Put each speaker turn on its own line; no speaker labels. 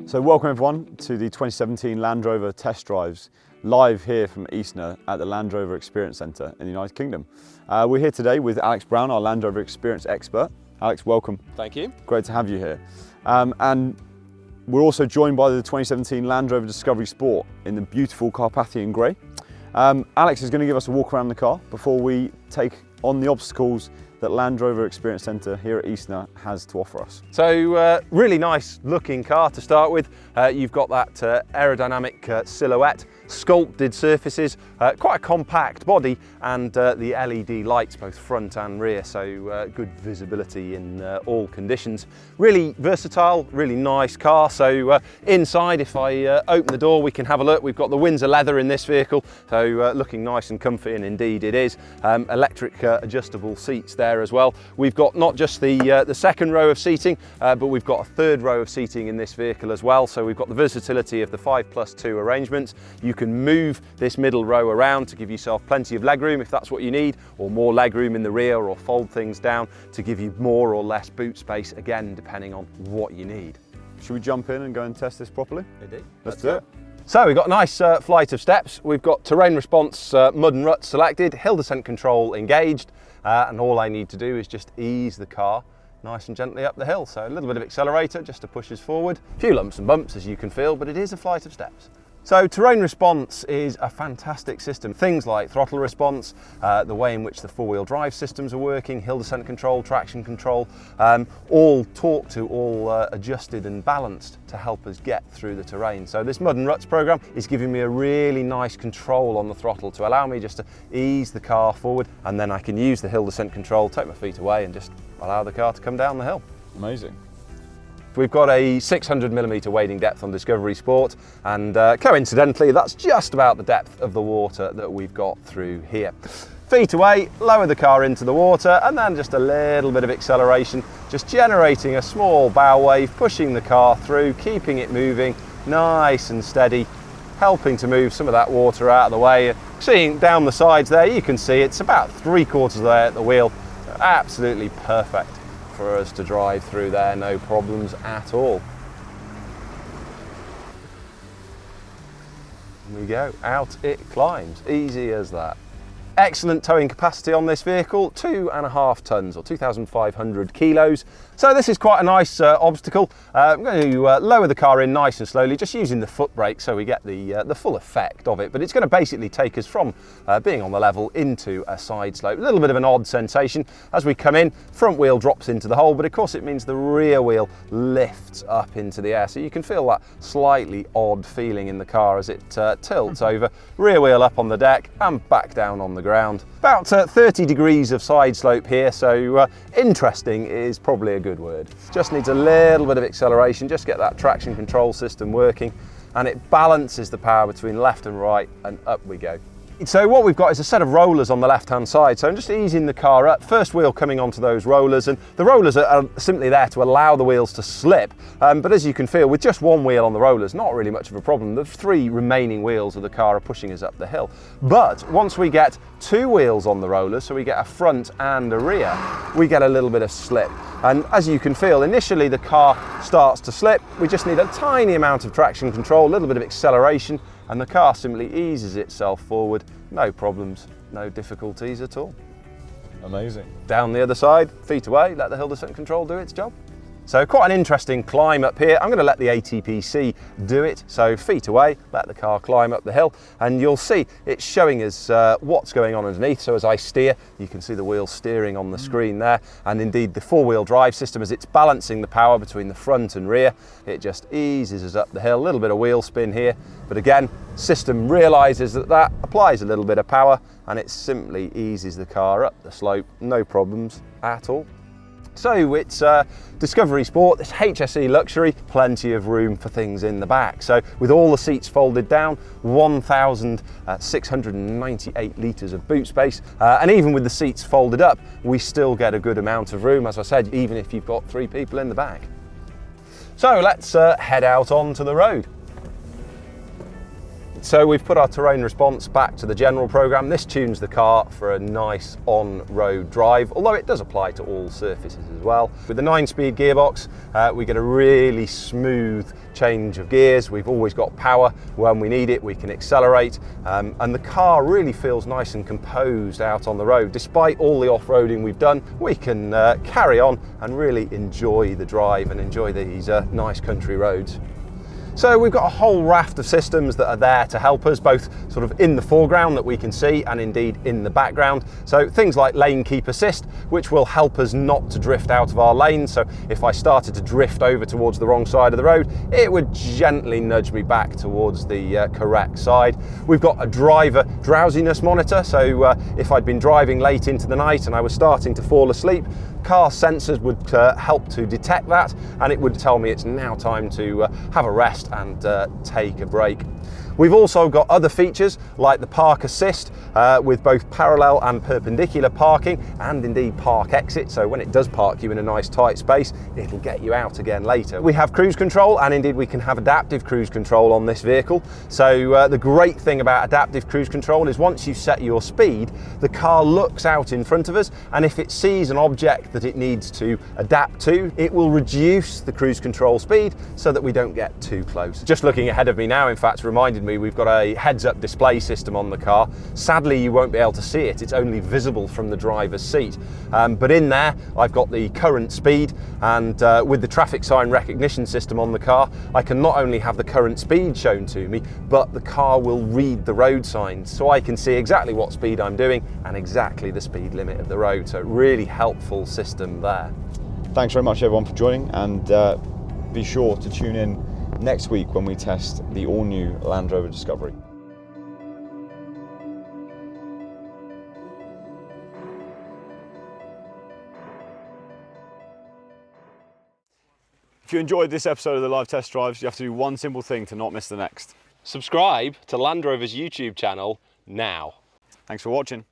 So welcome everyone to the 2017 Land Rover test drives, live here from Eastnor at the Land Rover Experience Centre in the United Kingdom. We're here today with Alex Brown, our Land Rover Experience expert. Alex, welcome.
Thank you.
Great to have you here. And we're also joined by the 2017 Land Rover Discovery Sport in the beautiful Carpathian grey. Alex is going to give us a walk around the car before we take on the obstacles that Land Rover Experience Centre here at Eastnor has to offer us.
So really nice looking car to start with. You've got that aerodynamic silhouette, sculpted surfaces, quite a compact body, and the LED lights both front and rear, so good visibility in all conditions. Really versatile, really nice car. So inside, if I open the door, we can have a look. We've got the Windsor leather in this vehicle, so looking nice and comfy, and indeed it is. Electric adjustable seats there as well. We've got not just the second row of seating, but we've got a third row of seating in this vehicle as well. So we've got the versatility of the 5+2 arrangement. You can move this middle row around to give yourself plenty of legroom if that's what you need, or more legroom in the rear, or fold things down to give you more or less boot space, again depending on what you need.
Should we jump in and go and test this properly?
Indeed.
Let's do it.
So we've got a nice flight of steps. We've got terrain response, mud and ruts selected, hill descent control engaged, and all I need to do is just ease the car nice and gently up the hill. So a little bit of accelerator just to push us forward. A few lumps and bumps as you can feel, but it is a flight of steps. So terrain response is a fantastic system. Things like throttle response, the way in which the four-wheel drive systems are working, hill descent control, traction control, all talked to, all adjusted and balanced to help us get through the terrain. So this mud and ruts program is giving me a really nice control on the throttle to allow me just to ease the car forward, and then I can use the hill descent control, take my feet away and just allow the car to come down the hill.
Amazing.
We've got a 600mm wading depth on Discovery Sport, and coincidentally that's just about the depth of the water that we've got through here. Feet away, lower the car into the water, and then just a little bit of acceleration, just generating a small bow wave, pushing the car through, keeping it moving nice and steady, helping to move some of that water out of the way. Seeing down the sides there, you can see it's about 3/4 there at the wheel. So absolutely perfect for us to drive through there, no problems at all. There we go, out it climbs, easy as that. Excellent towing capacity on this vehicle, 2.5 tonnes or 2,500 kilos. So this is quite a nice obstacle. I'm going to lower the car in nice and slowly, just using the foot brake so we get the full effect of it. But it's going to basically take us from being on the level into a side slope. A little bit of an odd sensation. As we come in, front wheel drops into the hole, but of course it means the rear wheel lifts up into the air. So you can feel that slightly odd feeling in the car as it tilts over. Rear wheel up on the deck and back down on the ground. About 30 degrees of side slope here, so interesting is probably a good word. Just needs a little bit of acceleration, just get that traction control system working, and it balances the power between left and right, and up we go. So what we've got is a set of rollers on the left-hand side. So I'm just easing the car up, first wheel coming onto those rollers, and the rollers are simply there to allow the wheels to slip. But as you can feel, with just one wheel on the rollers, not really much of a problem. The 3 remaining wheels of the car are pushing us up the hill. But once we get 2 wheels on the rollers, so we get a front and a rear, we get a little bit of slip. And as you can feel, initially the car starts to slip. We just need a tiny amount of traction control, a little bit of acceleration, and the car simply eases itself forward. No problems, no difficulties at all.
Amazing.
Down the other side, feet away, let the hill descent control do its job. So quite an interesting climb up here. I'm going to let the ATPC do it. So feet away, let the car climb up the hill, and you'll see it's showing us what's going on underneath. So as I steer, you can see the wheels steering on the screen there, and indeed the four-wheel drive system, as it's balancing the power between the front and rear, it just eases us up the hill. A little bit of wheel spin here, but again, system realizes that that applies a little bit of power, and it simply eases the car up the slope, no problems at all. So it's Discovery Sport, this HSE luxury, plenty of room for things in the back. So with all the seats folded down, 1,698 litres of boot space. And even with the seats folded up, we still get a good amount of room, as I said, even if you've got 3 people in the back. So let's head out onto the road. So we've put our terrain response back to the general program. This tunes the car for a nice on-road drive, although it does apply to all surfaces as well. With the 9-speed gearbox, we get a really smooth change of gears. We've always got power. When we need it, we can accelerate, and the car really feels nice and composed out on the road. Despite all the off-roading we've done, we can carry on and really enjoy the drive and enjoy these nice country roads. So we've got a whole raft of systems that are there to help us, both sort of in the foreground that we can see and indeed in the background. So things like lane keep assist, which will help us not to drift out of our lane. So if I started to drift over towards the wrong side of the road, it would gently nudge me back towards the correct side. We've got a driver drowsiness monitor. So if I'd been driving late into the night and I was starting to fall asleep, car sensors would help to detect that, and it would tell me it's now time to have a rest and take a break. We've also got other features like the park assist with both parallel and perpendicular parking, and indeed park exit. So when it does park you in a nice tight space, it'll get you out again later. We have cruise control, and indeed we can have adaptive cruise control on this vehicle. So the great thing about adaptive cruise control is once you set your speed, the car looks out in front of us, and if it sees an object that it needs to adapt to, it will reduce the cruise control speed so that we don't get too close. Just looking ahead of me now, in fact, reminded me we've got a heads-up display system on the car. Sadly, you won't be able to see it. It's only visible from the driver's seat. But in there, I've got the current speed, and with the traffic sign recognition system on the car, I can not only have the current speed shown to me, but the car will read the road signs, so I can see exactly what speed I'm doing and exactly the speed limit of the road. So really helpful system there.
Thanks very much everyone for joining, and be sure to tune in next week when we test the all-new Land Rover Discovery. If you enjoyed this episode of the live test drives, you have to do one simple thing to not miss the next.
Subscribe to Land Rover's YouTube channel now.
Thanks for watching.